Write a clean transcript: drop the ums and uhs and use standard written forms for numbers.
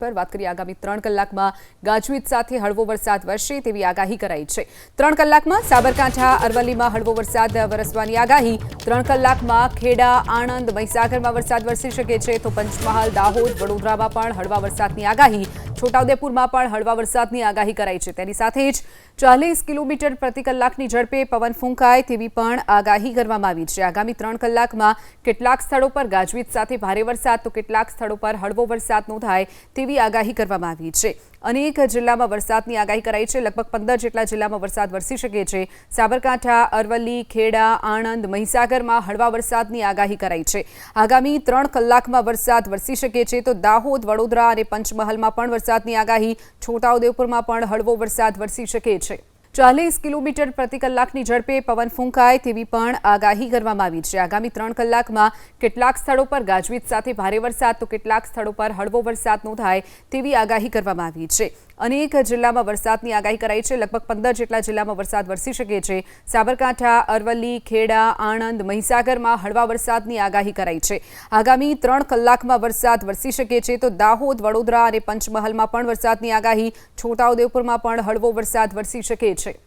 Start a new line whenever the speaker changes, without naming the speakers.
પર વાત કરીએ આગામી 3 કલાકમાં ગાજવીજ સાથે હળવો વરસાદ વરસે તેવી આગાહી કરાઈ છે। 3 કલાકમાં સાબરકાંઠા અરવલ્લીમાં હળવો વરસાદ વરસવાની આગાહી। 3 કલાકમાં ખેડા, આણંદ, મહીસાગરમાં વરસાદ વરસી શકે છે તો પંચમહાલ, દાહોદ, વડોદરામાં પણ હળવા વરસાદની આગાહી। છોટાઉદેપુરમાં પણ હળવા વરસાદની આગાહી કરાઈ છે। તેની સાથે જ 40 કિલોમીટર પ્રતિ કલાકની ઝડપે પવન ફૂંકાય તેવી પણ આગાહી કરવામાં આવી છે। આગામી 3 કલાકમાં કેટલાક સ્થળો પર ગાજવીજ સાથે ભારે વરસાદ તો કેટલાક સ્થળો પર હળવો વરસાદ નોંધાય તેવી આગાહી કરવામાં આવી છે। અનેક જિલ્લામાં વરસાદની આગાહી કરાઈ છે। લગભગ 15 જેટલા જિલ્લામાં વરસાદ વરસી શકે છે। સાબરકાંઠા, અરવલ્લી, ખેડા, આણંદ, મહીસાગરમાં હળવા વરસાદની આગાહી કરાઈ છે। આગામી 3 કલાકમાં વરસાદ વરસી શકે છે તો દાહોદ, વડોદરા અને પંચમહાલમાં પણ વરસાદની આગાહી। છોટાઉદેપુરમાં પણ હળવો વરસાદ વરસી શકે છે। 40 કિલોમીટર પ્રતિ કલાકની ઝડપે પવન ફૂંકાય તેવી પણ આગાહી કરવામાં આવી છે। આગામી 3 કલાકમાં કેટલાક સ્થળો પર ગાજવીજ સાથે ભારે વરસાદ તો કેટલાક સ્થળો પર હળવો વરસાદ નોંધાય તેવી આગાહી કરવામાં આવી છે। અનેક જિલ્લામાં વરસાદની આગાહી કરાઈ છે। લગભગ 15 જેટલા જિલ્લામાં વરસાદ વરસી શકે છે। સાબરકાંઠા, અરવલ્લી, ખેડા, આણંદ, મહીસાગરમાં હળવા વરસાદની આગાહી કરાઈ છે। આગામી 3 કલાકમાં વરસાદ વરસી શકે છે તો દાહોદ, વડોદરા અને પંચમહાલમાં પણ વરસાદની આગાહી। છોટાઉદેપુરમાં પણ હળવો વરસાદ વરસી શકે છે।